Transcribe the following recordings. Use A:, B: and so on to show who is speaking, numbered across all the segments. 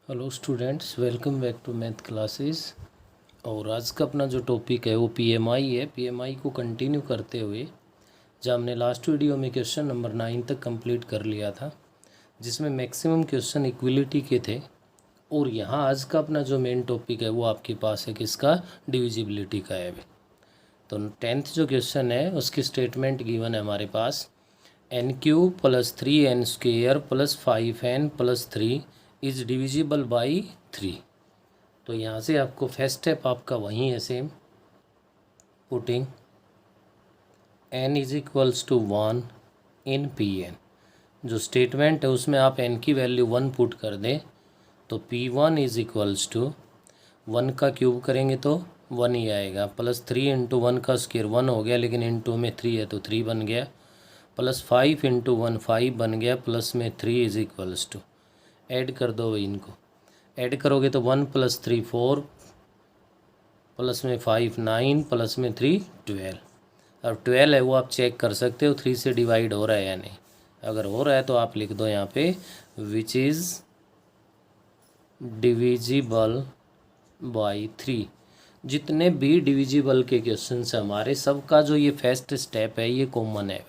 A: Hello students, welcome back to math classes. और आज का अपना जो टॉपिक है वो पीएमआई है। पीएमआई को कंटिन्यू करते हुए जब हमने लास्ट वीडियो में क्वेश्चन नंबर 9 तक कंप्लीट कर लिया था, जिसमें मैक्सिमम क्वेश्चन इक्विलिटी के थे। और यहाँ आज का अपना जो मेन टॉपिक है वो आपके पास है किसका, डिविजिबिलिटी का है। तो 10th जो क्वेश्चन है उसकी स्टेटमेंट गिवन है हमारे पास, n³ + 3n² + 5n + 3 is divisible by 3। तो यहाँ से आपको फर्स्ट स्टेप आपका वही है, सेम पुटिंग n = 1 इन Pn। जो स्टेटमेंट है उसमें आप n की वैल्यू 1 पुट कर दें तो P1 = 1 का क्यूब करेंगे तो 1 ही आएगा, +3 × 1 का स्क्वायर 1 हो गया, लेकिन इनटू में 3 है तो 3 बन गया, +5 × 1 5 बन गया, प्लस में 3 = ऐड कर दो भाई। इनको ऐड करोगे तो 1 + 3 4, प्लस में 5 9, प्लस में 3 12। अब 12 है वो आप चेक कर सकते हो 3 से डिवाइड हो रहा है या नहीं। अगर हो रहा है तो आप लिख दो यहाँ पे विच इज़ डिविजिबल बाई 3। जितने भी डिविजिबल के क्वेश्चन है हमारे, सबका जो ये फर्स्ट स्टेप है ये कॉमन है।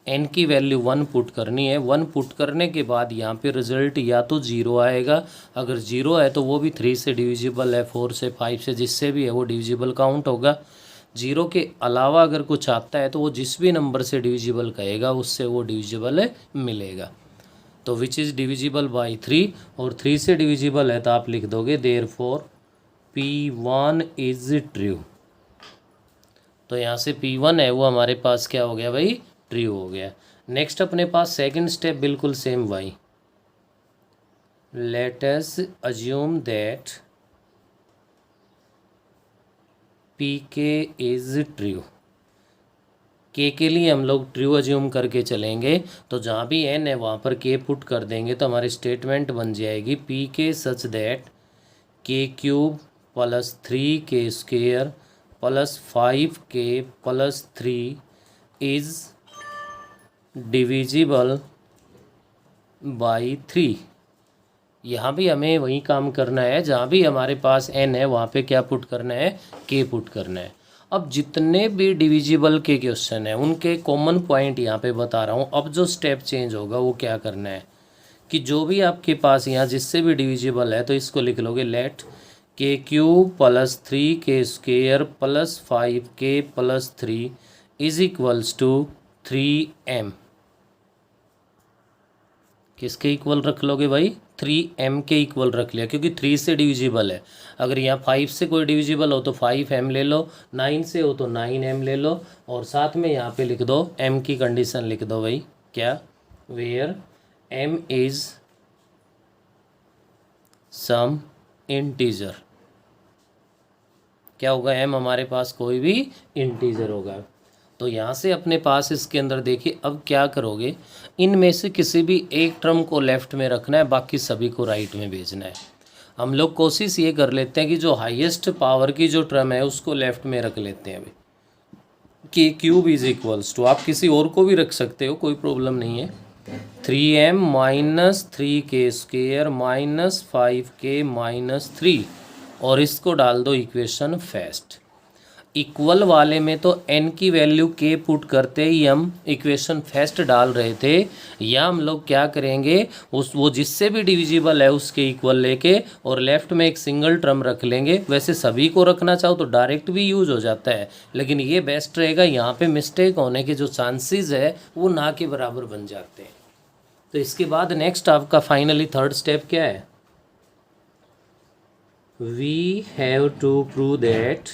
A: n की वैल्यू 1 पुट करनी है। 1 पुट करने के बाद यहाँ पे रिजल्ट या तो 0 आएगा, अगर 0 है तो वो भी 3 से डिविजिबल है, 4 से 5 से, जिससे भी है वो डिविजिबल काउंट होगा। 0 के अलावा अगर कुछ आता है तो वो जिस भी नंबर से डिविजिबल कहेगा उससे वो डिविजिबल मिलेगा। तो विच इज़ डिविजिबल बाई 3, और 3 से डिविजिबल है तो आप लिख दोगे देयरफॉर P1 इज़ ट्रू। तो यहाँ से P1 है वो हमारे पास क्या हो गया भाई, ट्रू हो गया। नेक्स्ट अपने पास सेकंड स्टेप बिल्कुल सेम भाई। Late us assume that PK is true. के लिए हम लोग ट्रू अज्यूम करके चलेंगे, तो जहाँ भी n है वहाँ पर k पुट कर देंगे तो हमारी स्टेटमेंट बन जाएगी PK such that k³ + 3k² + 5k + 3 is divisible by 3। यहाँ भी हमें वही काम करना है, जहाँ भी हमारे पास n है वहाँ पे क्या पुट करना है, k पुट करना है। अब जितने भी डिविजिबल के क्वेश्चन है उनके कॉमन पॉइंट यहाँ पे बता रहा हूँ। अब जो स्टेप चेंज होगा वो क्या करना है कि जो भी आपके पास यहाँ जिससे भी डिविजिबल है तो इसको लिख लोगे late k³ + 3k² + 5k + 3 is equals to 3m। किसके इक्वल रख लोगे भाई, 3m के इक्वल रख लिया, क्योंकि 3 से डिविजिबल है। अगर यहाँ 5 से कोई डिविजिबल हो तो 5m ले लो, 9 से हो तो 9m ले लो, और साथ में यहाँ पे लिख दो m की कंडीशन लिख दो भाई, क्या, where m is some integer. क्या होगा, m हमारे पास कोई भी इंटीजर होगा। तो यहाँ से अपने पास इसके अंदर देखिए अब क्या करोगे, इनमें से किसी भी एक टर्म को लेफ्ट में रखना है, बाकी सभी को राइट में भेजना है। हम लोग कोशिश ये कर लेते हैं कि जो हाईएस्ट पावर की जो टर्म है उसको लेफ्ट में रख लेते हैं अभी, k³ इज इक्वल्स टू, आप किसी और को भी रख सकते हो, कोई प्रॉब्लम नहीं है, 3m - 3k² - 5k - 3, और इसको डाल दो इक्वेशन फर्स्ट। इक्वल वाले में तो n की वैल्यू k पुट करते ही हम इक्वेशन फर्स्ट डाल रहे थे, या हम लोग क्या करेंगे, वो जिससे भी डिविजिबल है उसके इक्वल लेके और लेफ्ट में एक सिंगल टर्म रख लेंगे। वैसे सभी को रखना चाहो तो डायरेक्ट भी यूज हो जाता है, लेकिन ये बेस्ट रहेगा, यहाँ पे मिस्टेक होने के जो चांसेस है वो ना के बराबर बन जाते हैं। तो इसके बाद नेक्स्ट आपका फाइनली थर्ड स्टेप क्या है, we have to prove that,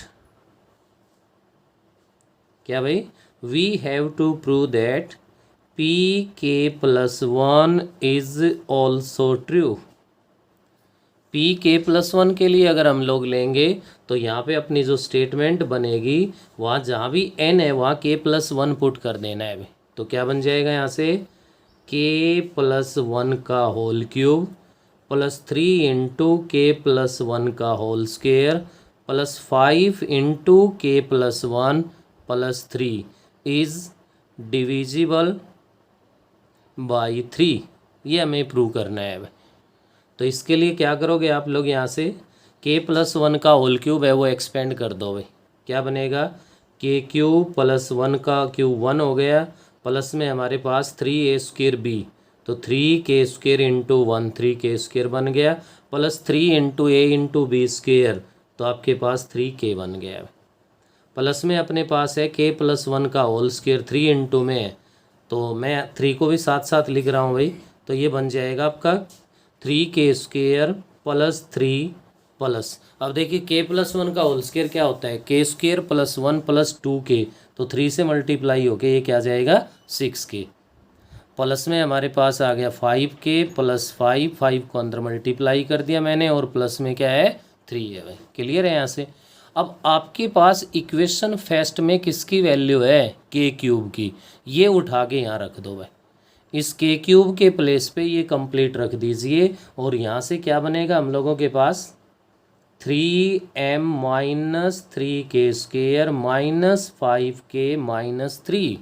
A: क्या भाई, we have to prove that PK + 1 is also true. PK + 1 के लिए अगर हम लोग लेंगे तो यहाँ पे अपनी जो स्टेटमेंट बनेगी वहाँ जहाँ भी n है वहाँ k + 1 पुट कर देना है। तो क्या बन जाएगा यहाँ से, k + 1 का होल क्यूब + 3 × k + 1 का whole square + 5 × k + 1 + 3 is divisible by 3। ये हमें प्रूव करना है। तो इसके लिए क्या करोगे आप लोग, यहाँ से k+1 का होल क्यूब है वो एक्सपेंड कर दो भाई, क्या बनेगा k³ + 1 का क्यूब 1 हो गया, प्लस में हमारे पास 3a²b, तो 3k² × 1 3k² बन गया, प्लस 3 × a × b², तो आपके पास 3k बन गया। प्लस में अपने पास है k+1 का होल स्क्वायर 3 इंटू में है, तो मैं 3 को भी साथ साथ लिख रहा हूँ भाई, तो ये बन जाएगा आपका 3k² + 3 प्लस, अब देखिए k+1 का होल स्क्वायर क्या होता है, k² + 1 + 2k, तो 3 से मल्टीप्लाई होके ये क्या जाएगा 6k, प्लस में हमारे पास आ गया 5k + 5 को अंदर मल्टीप्लाई कर दिया मैंने, और प्लस में क्या है 3 है भाई, क्लियर है यहाँ से। अब आपके पास इक्वेशन फर्स्ट में किसकी वैल्यू है k³ की, ये उठा के यहाँ रख दो भाई, इस k³ के प्लेस पे ये कंप्लीट रख दीजिए, और यहाँ से क्या बनेगा हम लोगों के पास 3m - 3k² - 5k - 3,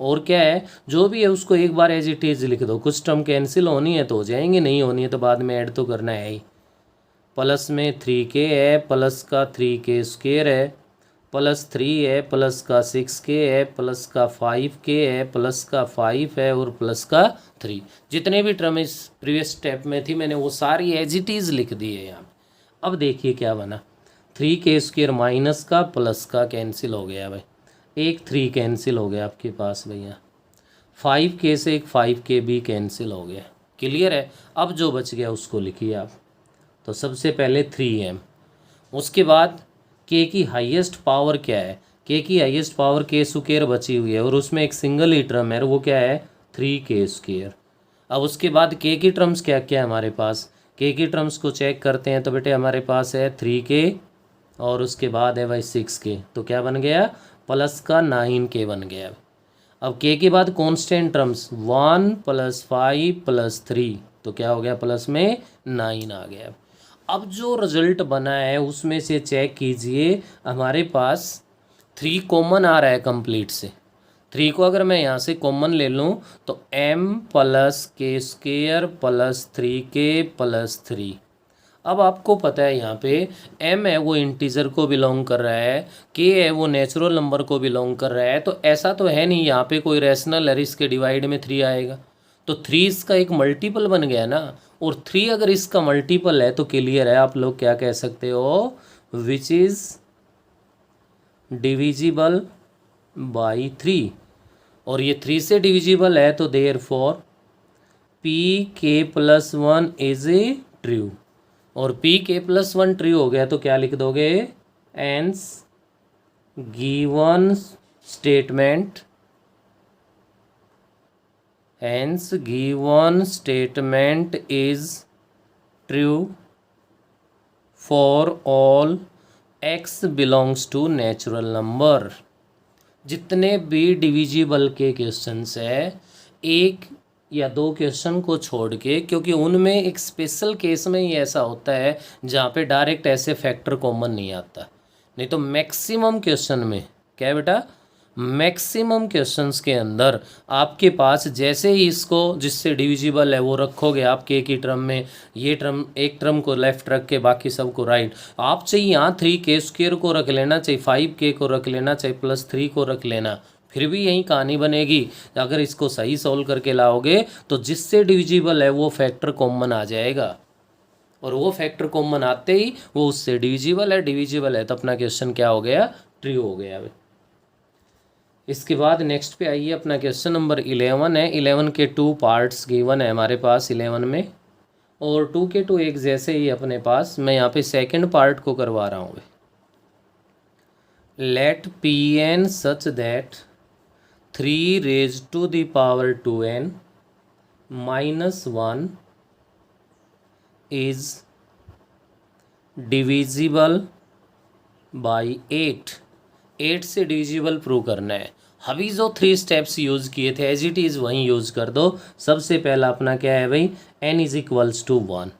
A: और क्या है जो भी है उसको एक बार एज इट इज लिख दो, कुछ टर्म कैंसिल होनी है तो हो जाएंगे, नहीं होनी है तो बाद में ऐड तो करना है ही। प्लस में 3k है, प्लस का 3k² है, प्लस 3 है, प्लस का 6k है, प्लस का 5k है, प्लस का 5 है, और प्लस का 3, जितने भी टर्म इस प्रीवियस स्टेप में थी मैंने वो सारी एज इट इज लिख दी है यहाँ। अब देखिए क्या बना, 3k² माइनस का प्लस का कैंसिल हो गया भाई, एक 3 कैंसिल हो गया आपके पास भैया, 5k से एक 5k भी कैंसिल हो गया, क्लियर है। अब जो बच गया उसको लिखिए आप, तो सबसे पहले 3m, उसके बाद k की हाईएस्ट पावर क्या है, k की हाईएस्ट पावर k² बची हुई है, और उसमें एक सिंगल ही टर्म है, वो क्या है 3k²। अब उसके बाद k की टर्म्स क्या क्या है हमारे पास, k की टर्म्स को चेक करते हैं, तो बेटे हमारे पास है 3k, और उसके बाद है भाई 6k, तो क्या बन गया प्लस का 9k बन गया। अब k के बाद कांस्टेंट टर्म्स 1 + 5 + 3, तो क्या हो गया प्लस में 9 आ गया। अब जो रिजल्ट बना है उसमें से चेक कीजिए, हमारे पास 3 कॉमन आ रहा है कंप्लीट से, 3 को अगर मैं यहाँ से कॉमन ले लूँ तो m + k² + 3k + 3। अब आपको पता है यहाँ पे m है वो इंटीजर को बिलोंग कर रहा है, k है वो नेचुरल नंबर को बिलोंग कर रहा है, तो ऐसा तो है नहीं यहाँ पे कोई रैशनल है इसके डिवाइड में 3 आएगा, तो 3 इसका एक मल्टीपल बन गया ना, और 3 अगर इसका मल्टीपल है तो क्लियर है, आप लोग क्या कह सकते हो विच इज़ डिविजिबल बाई 3, और ये 3 से डिविजिबल है तो therefore pk+1 is a true, और pk+1 ट्रू हो गया तो क्या लिख दोगे ans given statement is true for all x belongs to natural number. जितने भी डिविजिबल के क्वेश्चंस है, एक या 2 क्वेश्चन को छोड़ के, क्योंकि उनमें एक स्पेशल केस में ही ऐसा होता है जहाँ पे डायरेक्ट ऐसे फैक्टर कॉमन नहीं आता, नहीं तो मैक्सिमम क्वेश्चन में क्या है बेटा, मैक्सिमम क्वेश्चंस के अंदर आपके पास जैसे ही इसको जिससे डिविजिबल है वो रखोगे आप के की टर्म में, ये टर्म एक टर्म को लेफ्ट रख के बाकी सब को राइट, आप चाहिए यहाँ 3k² को रख लेना, चाहिए 5k को रख लेना, चाहिए +3 को रख लेना, फिर भी यही कहानी बनेगी। अगर इसको सही सॉल्व करके लाओगे तो जिससे डिविजिबल है वो फैक्टर कॉमन आ जाएगा, और वो फैक्टर कॉमन आते ही वो उससे डिविजिबल है तो अपना क्वेश्चन क्या हो गया ट्रू हो गया। इसके बाद नेक्स्ट पे आइए, अपना क्वेश्चन नंबर 11 है। 11 के 2 पार्ट्स गिवन है हमारे पास 11 में, और 2 के 2 एक जैसे ही अपने पास, मैं यहाँ पे सेकंड पार्ट को करवा रहा हूँ। Let Pn such that 3^2n - 1 is divisible by 8 से डिविजिबल प्रूव करना है। अभी जो 3 स्टेप्स यूज़ किए थे एज इट इज़ वहीं यूज़ कर दो। सबसे पहला अपना क्या है भाई, n = 1,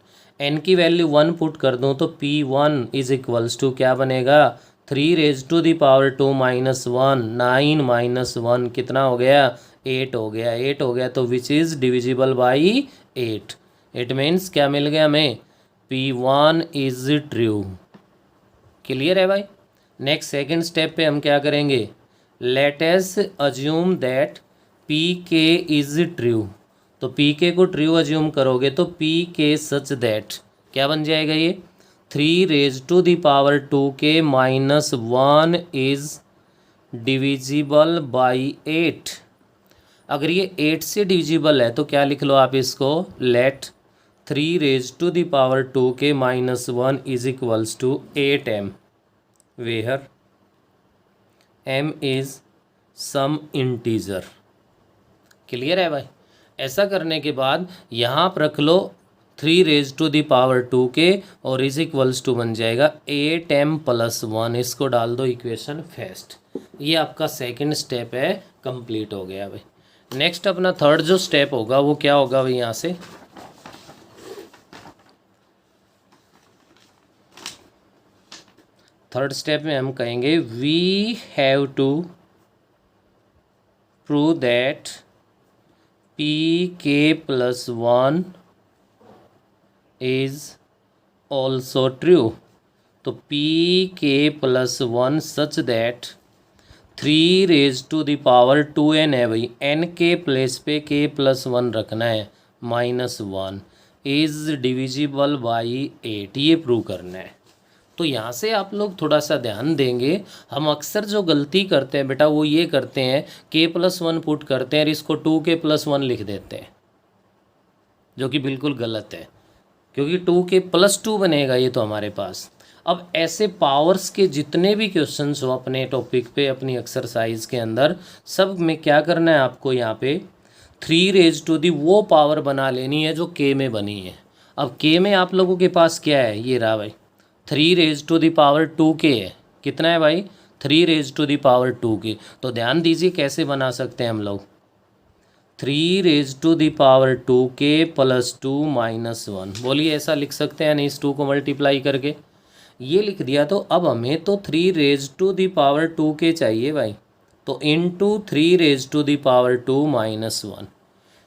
A: n की वैल्यू 1 पुट कर दूँ तो P1 = क्या बनेगा 3^2 - 1, 9 - 1 कितना हो गया 8 हो गया, 8 हो गया तो which is divisible by 8। It means क्या मिल गया हमें, P1 इज ट्रू। क्लियर है भाई। नेक्स्ट सेकंड स्टेप पे हम क्या करेंगे, late us assume that Pk is true. तो Pk को ट्रू अज्यूम करोगे तो Pk सच दैट क्या बन जाएगा ये, 3⁻²k -1 इज डिविजिबल बाई 8। अगर ये 8 से डिविजिबल है तो क्या लिख लो आप इसको, let 3⁻²k -1 is equals to 8m, where m is some integer. Clear है भाई। ऐसा करने के बाद यहाँ पर रख लो 3⁻²k और इज इक्वल्स टू बन जाएगा 8m + 1। इसको डाल दो इक्वेशन फर्स्ट। ये आपका सेकंड स्टेप है, कंप्लीट हो गया भाई। नेक्स्ट अपना थर्ड जो स्टेप होगा वो क्या होगा भाई, यहाँ से थर्ड स्टेप में हम कहेंगे we have to prove that Pk + 1 is also true. तो Pk + 1 सच दैट 3⁻2n है भाई, n के प्लेस पे k + 1 रखना है -1 इज डिविजिबल बाई 8, ये प्रूव करना है। तो यहाँ से आप लोग थोड़ा सा ध्यान देंगे, हम अक्सर जो गलती करते हैं बेटा वो ये करते हैं k + 1 पुट करते हैं और इसको 2k + 1 लिख देते हैं, जो कि बिल्कुल गलत है, क्योंकि 2k + 2 बनेगा ये तो हमारे पास। अब ऐसे पावर्स के जितने भी क्वेश्चंस हो अपने टॉपिक पे, अपनी एक्सरसाइज के अंदर, सब में क्या करना है आपको, यहाँ पे 3 वो पावर बना लेनी है जो k में बनी है। अब k में आप लोगों के पास क्या है, ये रहा भाई 3⁻2k है। कितना है भाई, 3⁻2k। तो ध्यान दीजिए कैसे बना सकते हैं हम लोग, 3⁻2k + 2 - 1। बोलिए ऐसा लिख सकते हैं नहीं, इस 2 को मल्टीप्लाई करके ये लिख दिया। तो अब हमें तो 3⁻2k चाहिए भाई, तो इंटू 3⁻2 - 1।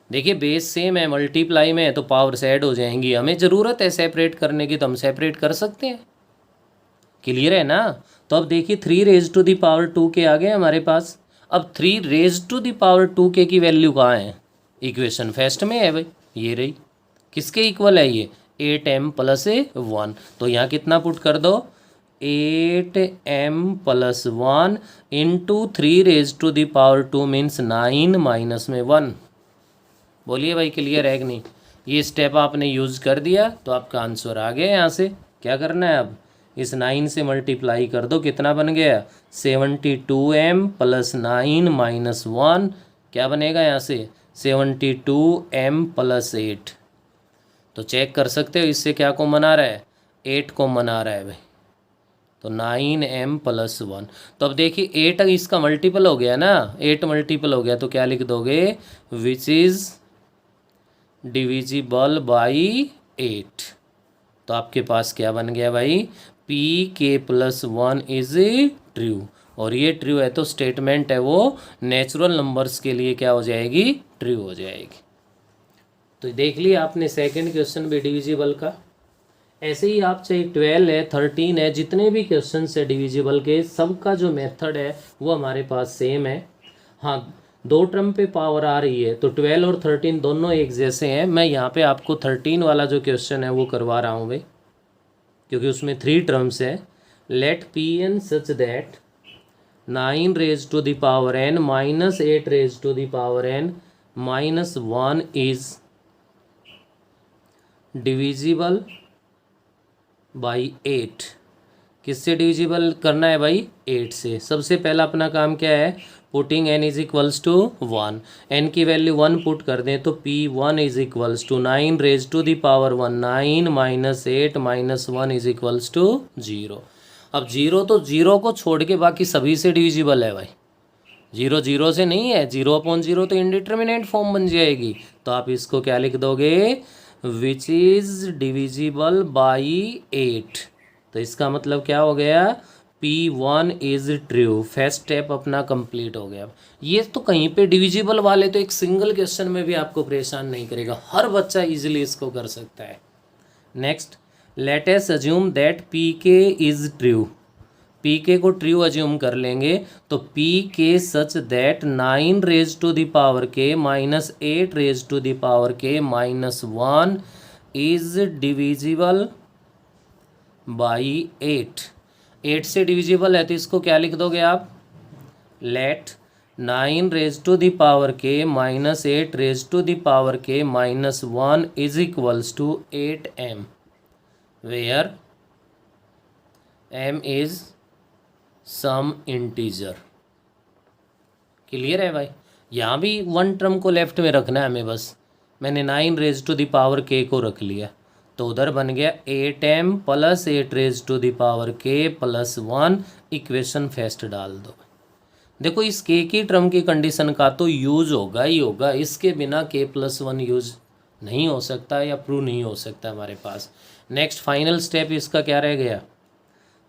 A: देखिए बेस सेम है, मल्टीप्लाई में है तो पावर्स ऐड हो जाएंगी। हमें ज़रूरत है सेपरेट करने की तो हम सेपरेट कर सकते हैं। क्लियर है ना। तो अब देखिए 3⁻2k आ गए हमारे पास। अब 3⁻2k की वैल्यू कहाँ है, इक्वेशन फर्स्ट में है भाई, ये रही। किसके इक्वल है ये, 8m + 1। तो यहाँ कितना पुट कर दो, 8m + 1 इंटू 3⁻2 मीन्स 9 माइनस में 1। बोलिए भाई क्लियर है कि नहीं। ये स्टेप आपने यूज़ कर दिया तो आपका आंसर आ गया। यहाँ से क्या करना है, अब इस 9 से मल्टीप्लाई कर दो, कितना बन गया 72m + 9 - 1। क्या बनेगा यहाँ से 72m + 8। तो चेक कर सकते हो इससे क्या कॉमन आ रहा है, 8 कॉमन आ रहा है भाई। तो 9m + 1। तो अब देखिए 8 इसका मल्टीपल हो गया ना, 8 मल्टीपल हो गया तो क्या लिख दोगे, विच इज़ डिविजिबल बाई 8। तो आपके पास क्या बन गया भाई, Pk + 1 इज ट्रू। और ये ट्रू है तो स्टेटमेंट है वो नेचुरल नंबर्स के लिए क्या हो जाएगी, ट्रू हो जाएगी। तो देख लिया आपने सेकंड क्वेश्चन भी डिविजिबल का। ऐसे ही आप चाहे 12 है 13 है, जितने भी क्वेश्चन है डिविजिबल के, सबका जो मेथड है वो हमारे पास सेम है। हाँ 2 टर्म पे पावर आ रही है तो 12 और 13 दोनों एक जैसे हैं। मैं यहाँ पे आपको 13 वाला जो क्वेश्चन है वो करवा रहा हूँ भाई, क्योंकि उसमें 3 टर्म्स है। Let Pn such that 9n - 8n - 1 is divisible by 8। किससे डिविजिबल करना है भाई, 8 से। सबसे पहला अपना काम क्या है, putting n is equals to 1। n की वैल्यू 1 पुट कर दें तो P1 is equals to 9 ⁻1 9 - 8 - 1 is equals to 0। अब 0 तो 0 को छोड़ के बाकी सभी से डिविजिबल है भाई, 0 0 से नहीं है, 0/0 तो इंडिटर्मिनेट फॉर्म बन जाएगी। तो आप इसको क्या लिख दोगे, विच इज़ डिविजिबल बाई 8। तो इसका मतलब क्या हो गया, P1 is true, first step अपना कंप्लीट हो गया। ये तो कहीं पे डिविजिबल वाले तो एक सिंगल क्वेश्चन में भी आपको परेशान नहीं करेगा, हर बच्चा इजीली इसको कर सकता है। Next, let us assume that P K is true, P K को ट्रू अज्यूम कर लेंगे तो P K such that 9 raise to the power K minus 8 raise to the power K minus 1 is divisible by 8। 8 से divisible है तो इसको क्या लिख दोगे आप, let 9 raise to the power K minus 8 raise to the power K minus 1 is equals to 8m, where m is some integer. Clear है भाई, यहाँ भी वन टर्म को लेफ्ट में रखना है हमें, बस मैंने 9 रेज टू द पावर के को रख लिया तो उधर बन गया 8m plus 8 raise to the power K plus 1, equation first डाल दो। देखो इस के की टर्म की कंडीशन का तो यूज होगा ही होगा, इसके बिना के प्लस 1 यूज नहीं हो सकता या प्रूव नहीं हो सकता हमारे पास। नेक्स्ट फाइनल स्टेप इसका क्या रह गया,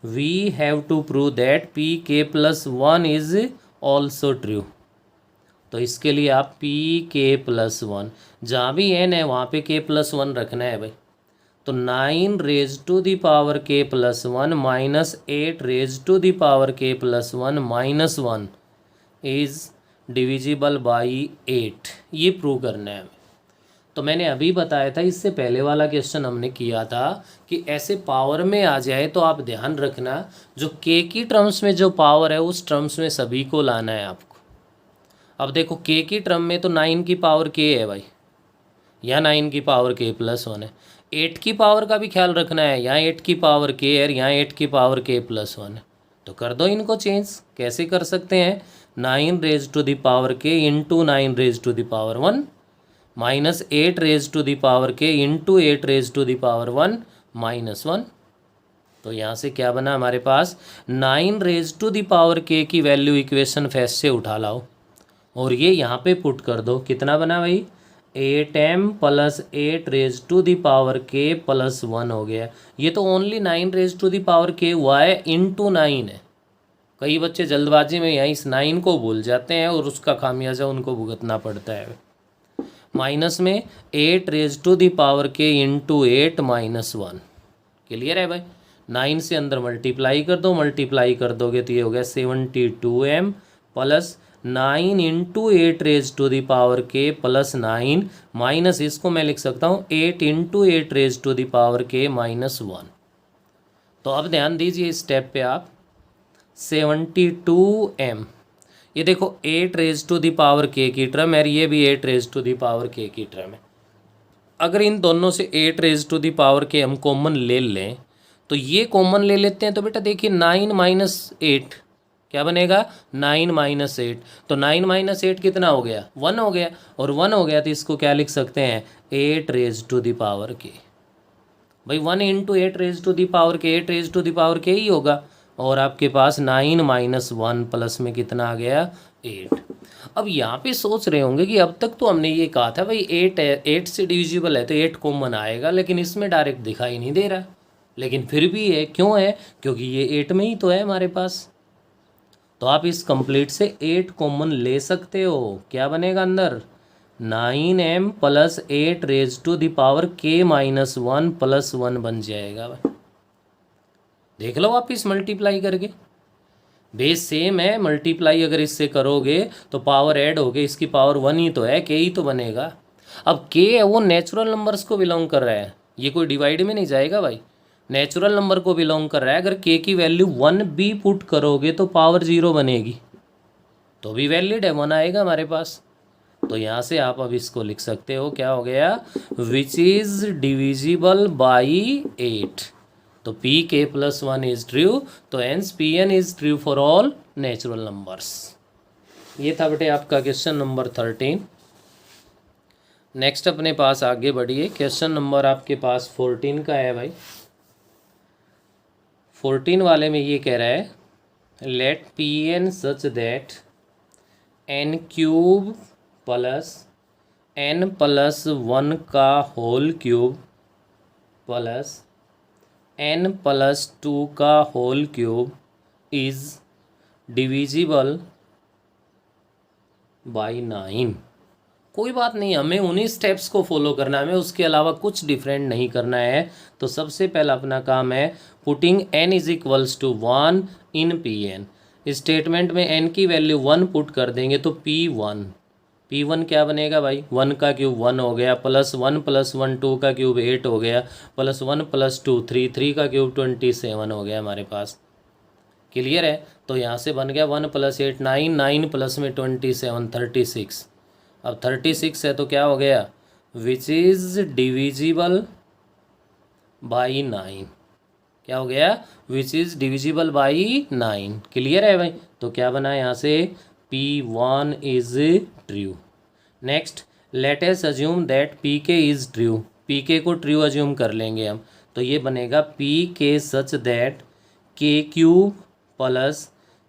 A: we have to prove that P K plus 1 is also true. तो इसके लिए आप पी के प्लस 1, जहाँ भी एन है वहाँ पे के प्लस 1 रखना है भाई। तो 9 raise to the power K plus 1 minus 8 raise to the power K plus 1 minus 1 is divisible by 8, ये प्रूव करना है हमें। तो मैंने अभी बताया था, इससे पहले वाला क्वेश्चन हमने किया था कि ऐसे पावर में आ जाए तो आप ध्यान रखना जो के की टर्म्स में जो पावर है उस टर्म्स में सभी को लाना है आपको। अब देखो के की टर्म में तो 9 की पावर के है भाई, यहाँ 9 की पावर के प्लस 1 है। 8 की पावर का भी ख्याल रखना है, यहाँ 8 की पावर के है, यहाँ 8 की पावर के प्लस 1 है। तो कर दो इनको चेंज, कैसे कर सकते हैं, 9 raise to the power K into 9 raise to the power 1 minus 8 raise to the power K into 8 raise to the power 1 minus 1। तो यहाँ से क्या बना हमारे पास, 9 रेज टू द पावर के की वैल्यू इक्वेशन फर्स्ट से उठा लाओ और ये यहाँ पे पुट कर दो। कितना बना भाई, 8m plus 8 raise to the power K plus 1 हो गया। ये तो only 9 raise to the power K हुआ है, इंटू 9 है। कई बच्चे जल्दबाजी में यहाँ इस 9 को भूल जाते हैं और उसका खामियाजा उनको भुगतना पड़ता है। माइनस में 8 raise to the power K into 8 minus 1। Clear है भाई, 9 से अंदर मल्टीप्लाई कर दो, मल्टीप्लाई कर दोगे तो ये हो गया 72m plus 9 into 8 raise to the power K plus 9 minus, इसको मैं लिख सकता हूँ 8 into 8 raise to the power K minus 1। तो अब ध्यान दीजिए इस स्टेप पे आप 72m, ये देखो 8 रेज टू द पावर के की टर्म है, ये भी 8 रेज टू द पावर के की टर्म है। अगर इन दोनों से 8 रेज टू द पावर के हम कॉमन ले लें तो ये कॉमन ले लेते हैं तो बेटा देखिए 9 माइनस 8 क्या बनेगा, 9 माइनस 8। तो 9 माइनस 8 कितना हो गया, 1 हो गया, और 1 हो गया तो इसको क्या लिख सकते हैं, 8 raise to the power K. भाई 1 into 8 raise to the power K 8 raise to the power के ही होगा, और आपके पास 9 माइनस 1 प्लस में कितना आ गया, 8। अब यहाँ पे सोच रहे होंगे कि अब तक तो हमने ये कहा था भाई 8 है, 8 से डिविजिबल है तो 8 कॉमन आएगा, लेकिन इसमें डायरेक्ट दिखाई नहीं दे रहा। लेकिन फिर भी है, क्यों है, क्योंकि ये 8 में ही तो है हमारे पास। तो आप इस कंप्लीट से 8 कॉमन ले सकते हो, क्या बनेगा अंदर, 9m plus 8 raise to the power K minus 1 plus 1 बन जाएगा। देख लो आप इस मल्टीप्लाई करके, बेस सेम है, मल्टीप्लाई अगर इससे करोगे तो पावर ऐड हो गई, इसकी पावर 1 ही तो है, के ही तो बनेगा। अब के है वो नेचुरल नंबर्स को बिलोंग कर रहा है, ये कोई डिवाइड में नहीं जाएगा भाई, नेचुरल नंबर को बिलोंग कर रहा है। अगर के की वैल्यू 1 भी पुट करोगे तो पावर 0 बनेगी, तो भी वैलिड है, 1 आएगा हमारे पास। तो यहाँ से आप अब इसको लिख सकते हो, क्या हो गया, विच इज़ डिविजिबल बाई 8। तो P K plus 1 is true, तो hence P N is true for all natural numbers. ये था बेटे आपका क्वेश्चन नंबर 13। नेक्स्ट अपने पास आगे बढ़िए, क्वेश्चन नंबर आपके पास 14 का है भाई। 14 वाले में ये कह रहा है, let P N such that N cube plus N plus 1 का whole cube plus N plus 2 का whole cube is divisible by 9। कोई बात नहीं, हमें उन्हीं स्टेप्स को फॉलो करना है, हमें उसके अलावा कुछ डिफरेंट नहीं करना है। तो सबसे पहला अपना काम है putting n is equals to 1 in P N. Statement में n की वैल्यू 1 पुट कर देंगे तो P1 क्या बनेगा भाई, 1 का क्यूब 1 हो गया, +1 + 1 2 का क्यूब 8 हो गया, +1 + 2 3 3 का क्यूब 27 हो गया हमारे पास। क्लियर है। तो यहाँ से बन गया 1 + 8 9, 9 प्लस में 27 36। अब 36 है तो क्या हो गया, विच इज़ डिविजिबल बाई 9। क्या हो गया, which is divisible by 9। Clear है भाई। तो क्या बना यहाँ से, P1 is true. Next, let us assume that PK is true. PK को ट्रू अज्यूम कर लेंगे हम, तो ये बनेगा PK such that K³ plus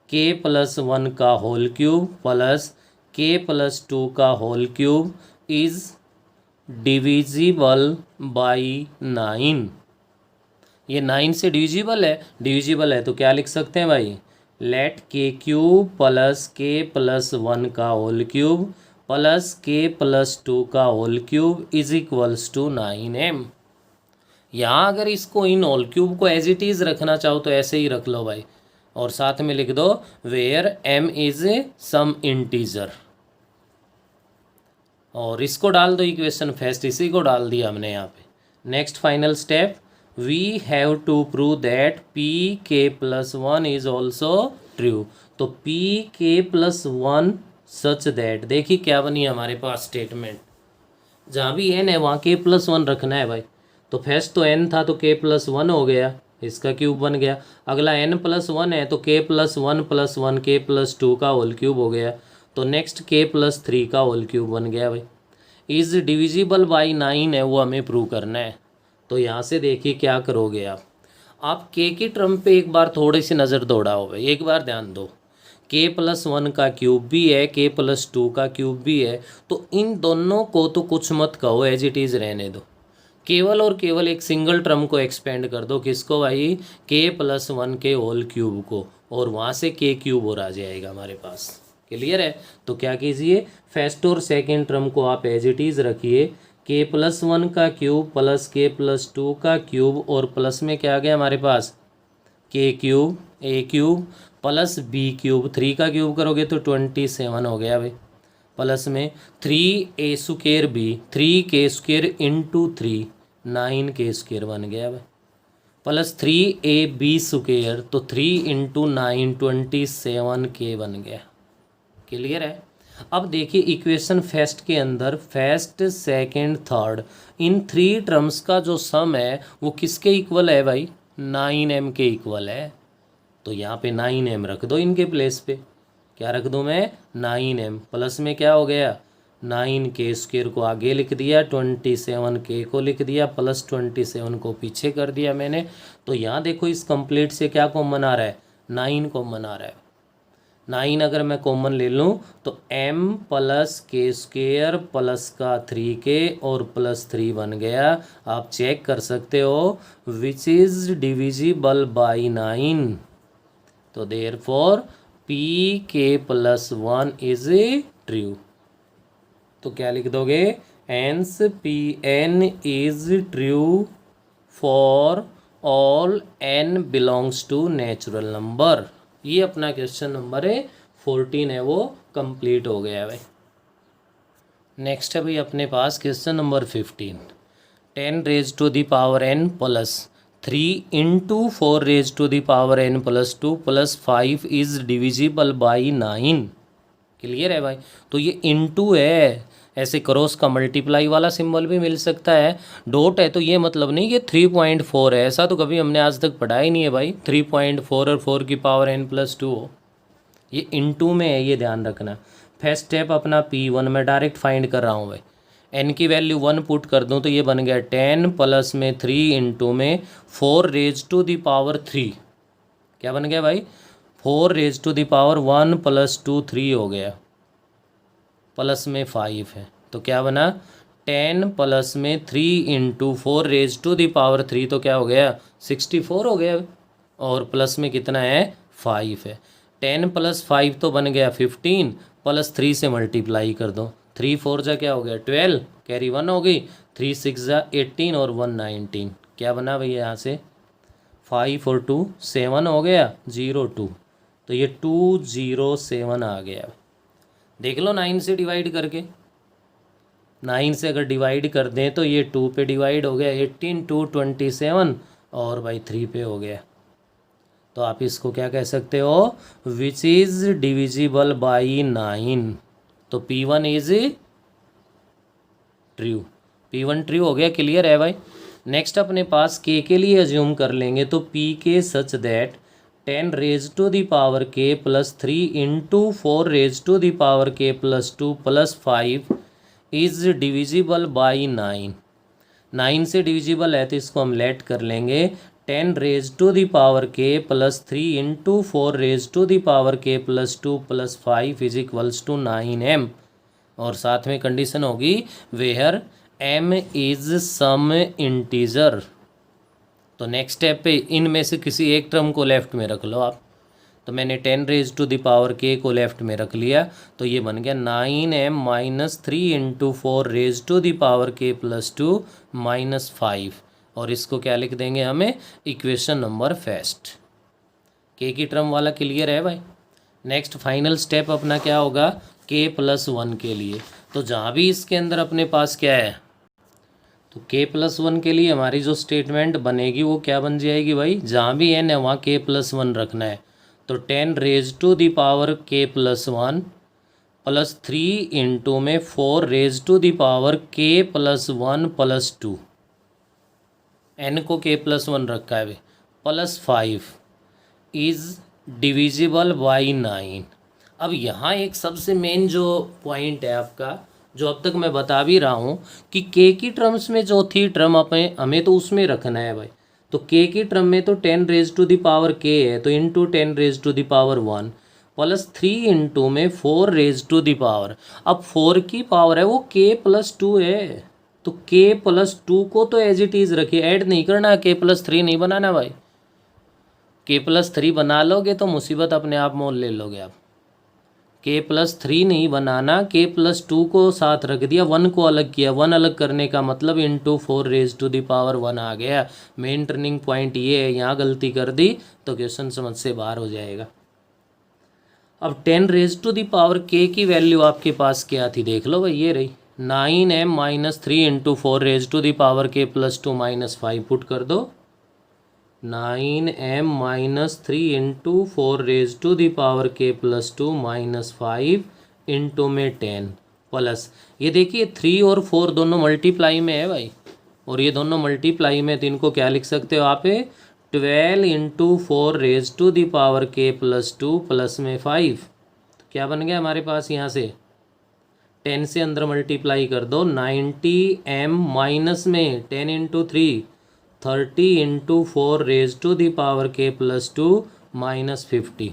A: K + 1 का होल क्यूब प्लस K + 2 का whole cube is divisible by 9। ये 9 से डिविजिबल है तो क्या लिख सकते हैं भाई, लेट K³ प्लस K + 1 का होल क्यूब प्लस K + 2 का whole cube is equals to 9m। यहाँ अगर इसको इन होल क्यूब को एज इट इज़ रखना चाहो तो ऐसे ही रख लो भाई, और साथ में लिख दो where m is some integer, और इसको डाल दो इक्वेशन फर्स्ट, इसी को डाल दिया हमने यहाँ पे। Next final step, we have to prove that PK + 1 is also true. तो PK + 1 सच दैट, देखिए क्या बनी हमारे पास स्टेटमेंट, जहाँ भी n है वहाँ K + 1 रखना है भाई। तो फर्स्ट तो n था तो K + 1 हो गया, इसका क्यूब बन गया। अगला n + 1 है तो K + 1 + 1 K + 2 का होल क्यूब हो गया। तो नेक्स्ट K + 3 का होल क्यूब बन गया भाई। इज़ डिविजिबल बाई 9 है, वो हमें प्रूव करना है। तो यहाँ से देखिए क्या करोगे आप K की टर्म पे एक बार थोड़ी सी नज़र दौड़ाओ भाई, एक बार ध्यान दो। K + 1 का क्यूब भी है, K + 2 का क्यूब भी है, तो इन दोनों को तो कुछ मत कहो, एज इट इज़ रहने दो। केवल और केवल एक सिंगल टर्म को एक्सपेंड कर दो, किसको भाई, K + 1 के होल क्यूब को, और वहाँ से K³ और आ जाएगा हमारे पास। क्लियर है। तो क्या कीजिए, फर्स्ट और सेकंड टर्म को आप एज इट इज़ रखिए, K + 1 का क्यूब प्लस K + 2 का क्यूब, और प्लस में क्या आ गया हमारे पास, K³ A³ प्लस B³ 3 का क्यूब करोगे तो 27 हो गया भाई, प्लस में 3A² B 3K² × 3 9K² बन गया भाई, प्लस 3AB² तो 3 × 9 27K बन गया। क्लियर है। अब देखिए इक्वेशन फर्स्ट के अंदर first second third in 3 terms का जो सम है वो किसके इक्वल है भाई, 9m के इक्वल है। तो यहाँ पे 9m रख दो इनके प्लेस पे, क्या रख दूँ मैं, 9m, प्लस में क्या हो गया, 9K² को आगे लिख दिया, 27K को लिख दिया, प्लस 27 को पीछे कर दिया मैंने। तो यहाँ देखो इस कंप्लीट से क्या कॉमन आ रहा है, 9 कॉमन आ रहा है। 9 अगर मैं कॉमन ले लूँ तो m + K² प्लस का 3K और प्लस 3 बन गया। आप चेक कर सकते हो विच इज़ डिविजिबल बाई 9। तो देयरफॉर PK + 1 इज ट्रू। तो क्या लिख दोगे, hence Pn is true for all n belongs to natural number. ये अपना क्वेश्चन नंबर 14 है, वो कंप्लीट हो गया है भाई। नेक्स्ट है भाई अपने पास question number 15, 10⁻n plus 3 × 4⁻n + 2 + 5 is divisible by 9। Clear है भाई। तो ये इनटू है, ऐसे क्रॉस का मल्टीप्लाई वाला सिंबल भी मिल सकता है, डॉट है तो ये मतलब नहीं कि 3.4 है, ऐसा तो कभी हमने आज तक पढ़ा ही नहीं है भाई, 3.4 और 4⁻n + 2 हो, ये इनटू में है, ये ध्यान रखना। फर्स्ट स्टेप अपना P1 में डायरेक्ट फाइंड कर रहा हूँ भाई, n की वैल्यू 1 पुट कर दूँ तो ये बन गया 10 प्लस में 3 इंटू में 4⁻3, क्या बन गया भाई, 4⁻1 + 2 3 हो गया, प्लस में 5 है तो क्या बना, 10 प्लस में 3 × 4⁻3 तो क्या हो गया, 64 हो गया, और प्लस में कितना है 5 है। 10 + 5 तो बन गया 15, +3 से मल्टीप्लाई कर दो। 3 4 जा क्या हो गया 12, कैरी 1 हो गई, 3 6 जा 18 और 1 19। क्या बना भैया यहाँ से 5 और 2 7 हो गया 0 2, तो ये 207 आ गया। देख लो 9 से डिवाइड करके, 9 से अगर डिवाइड कर दें तो ये 2 पे डिवाइड हो गया, 18 2 27 और भाई 3 पे हो गया। तो आप इसको क्या कह सकते हो, विच इज़ डिविजिबल बाई 9। तो P1 is true, P1 true हो गया। क्लियर है भाई। नेक्स्ट अपने पास K के लिए अज्यूम कर लेंगे, तो P K such that 10 raise to the power K + 3 into 4 raise to the power K + 2 + 5 is divisible by 9। 9 से डिविजिबल है तो इसको हम लेट कर लेंगे 10 raise to the power K + 3 into 4 raise to the power K + 2 + 5 is equals to 9m। और साथ में कंडीशन होगी where m is some integer. तो नेक्स्ट स्टेप पे इनमें से किसी एक टर्म को लेफ्ट में रख लो आप। तो मैंने 10 raise to the power K को लेफ्ट में रख लिया, तो ये बन गया 9m - 3 into 4 raise to the power K + 2 - 5। और इसको क्या लिख देंगे हमें, इक्वेशन नंबर फर्स्ट। K की टर्म वाला क्लियर है भाई। नेक्स्ट फाइनल स्टेप अपना क्या होगा K + 1 के लिए। तो जहाँ भी इसके अंदर अपने पास क्या है, तो K + 1 के लिए हमारी जो स्टेटमेंट बनेगी वो क्या बन जाएगी भाई, जहाँ भी n है वहाँ K + 1 रखना है। तो 10 raise to the power K + 1 + 3 into में 4 raise to the power K + 1 + 2, n को K + 1 रखा है + 5 इज़ डिविजिबल बाई 9। अब यहाँ एक सबसे मेन जो पॉइंट है आपका, जो अब तक मैं बता भी रहा हूँ कि K की टर्म्स में जो थी टर्म हमें तो उसमें रखना है भाई। तो K की टर्म में तो 10 raise to the power K है, तो into 10 raise to the power 1 + 3 into में 4 रेज टू द पावर, अब 4 की पावर है वो K + 2 है, तो K + 2 को तो एज इट इज़ रखिए, ऐड नहीं करना, K + 3 नहीं बनाना भाई। K + 3 बना लोगे तो मुसीबत अपने आप मोल ले लोगे आप। K + 3 नहीं बनाना, K + 2 को साथ रख दिया, 1 को अलग किया, 1 अलग करने का मतलब into 4 raise to the power 1 आ गया। मेन टर्निंग पॉइंट ये है, यहाँ गलती कर दी तो क्वेश्चन समझ से बाहर हो जाएगा। अब 10 raise to the power K की वैल्यू आपके पास क्या थी, देख लो भाई, ये रही 9m - 3 into 4 raise to the power K + 2 - 5 put कर दो। 9m - 3 into 4 raise to the power K + 2 - 5 into में 10 प्लस, ये देखिए 3 और 4 दोनों मल्टीप्लाई में है भाई, और ये दोनों मल्टीप्लाई में, तो इनको क्या लिख सकते हो आप, 12 into 4 raise to the power K + 2 plus में 5। तो क्या बन गया हमारे पास, यहाँ से 10 से अंदर मल्टीप्लाई कर दो, 90m माइनस में 10 into 3 30 into 4 raise to the power K + 2 - 50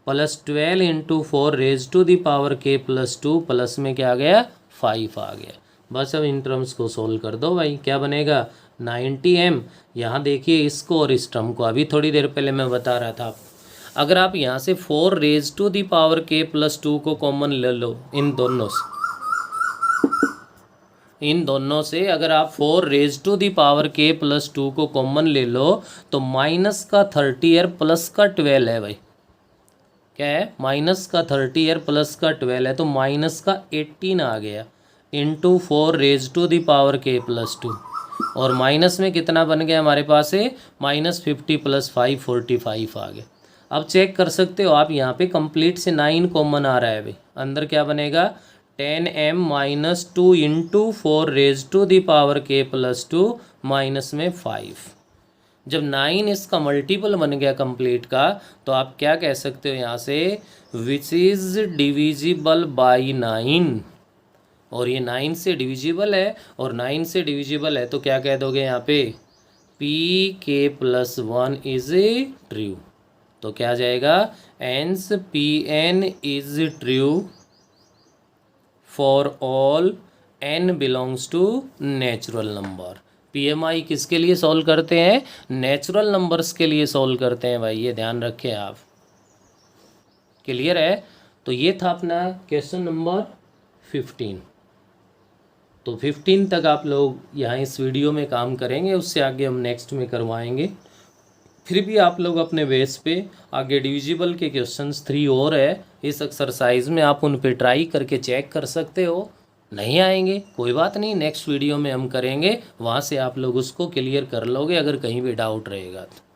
A: plus 12 into 4 raise to the power K + 2 plus में क्या आ गया 5 आ गया। बस अब इन टर्म्स को सोल्व कर दो भाई, क्या बनेगा 90m। यहाँ देखिए इसको और इस टर्म को, अभी थोड़ी देर पहले मैं बता रहा था, अगर आप यहाँ से 4 raise to the power K + 2 को कॉमन ले लो, इन दोनों से अगर आप 4 raise to the power K + 2 को कॉमन ले लो, तो माइनस का 30 है प्लस का 12 है भाई, क्या है माइनस का 30 है प्लस का 12 है, तो माइनस का 18 आ गया into 4 raise to the power K + 2, और माइनस में कितना बन गया हमारे पास है -50 + 5 45 आ गया। अब चेक कर सकते हो आप, यहाँ पे कंप्लीट से 9 कॉमन आ रहा है भाई, अंदर क्या बनेगा 10m - 2 into 4 raise to the power K + 2 minus में 5। जब 9 इसका मल्टीपल बन गया कंप्लीट का, तो आप क्या कह सकते हो यहाँ से, विच इज़ डिविजिबल बाई 9। और ये 9 से डिविजिबल है, और 9 से डिविजिबल है तो क्या कह दोगे यहाँ पे, K + 1 इज ट्रू। तो क्या जाएगा, hence Pn is true for all n belongs to natural number. PMI किसके लिए सॉल्व करते हैं? नेचुरल नंबर्स के लिए सॉल्व करते हैं भाई, ये ध्यान रखें आप। क्लियर है? तो ये था अपना क्वेश्चन नंबर 15। तो 15 तक आप लोग यहाँ इस वीडियो में काम करेंगे, उससे आगे हम नेक्स्ट में करवाएंगे। फिर भी आप लोग अपने बेस पे आगे डिविजिबल के क्वेश्चंस 3 और है इस एक्सरसाइज में, आप उन पे ट्राई करके चेक कर सकते हो। नहीं आएंगे कोई बात नहीं, नेक्स्ट वीडियो में हम करेंगे, वहाँ से आप लोग उसको क्लियर कर लोगे अगर कहीं भी डाउट रहेगा तो।